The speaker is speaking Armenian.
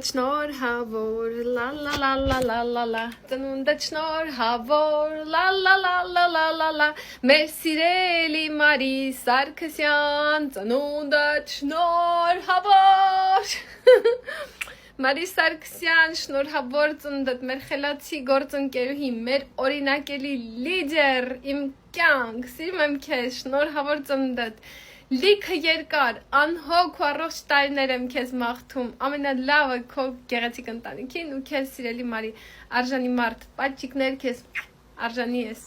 շնորհավոր, լա լա լա լա լա լա լա, ծնունդդ շնորհավոր, լա լա լա լա լա լա լա, մեր սիրելի Մարի Սարգսյան, ծնունդդ շնորհավոր։ Մարի Սարգսյան, շնորհավոր ծնունդդ, մեր խելացի գործընկերուհի, մեր օրինակելի լիդեր, իմ կյանք, սիրում եմ քեզ, շնորհավոր ծնունդդ։ Լիքը երկար, անհոգ ու առողջ տարիներ եմ քեզ մաղթում, ամենալավը քո գեղեցիկ ընտանիքին ու քեզ սիրելի Մարի, արժանի մարդ, պատճիկներ քեզ, արժանի ես։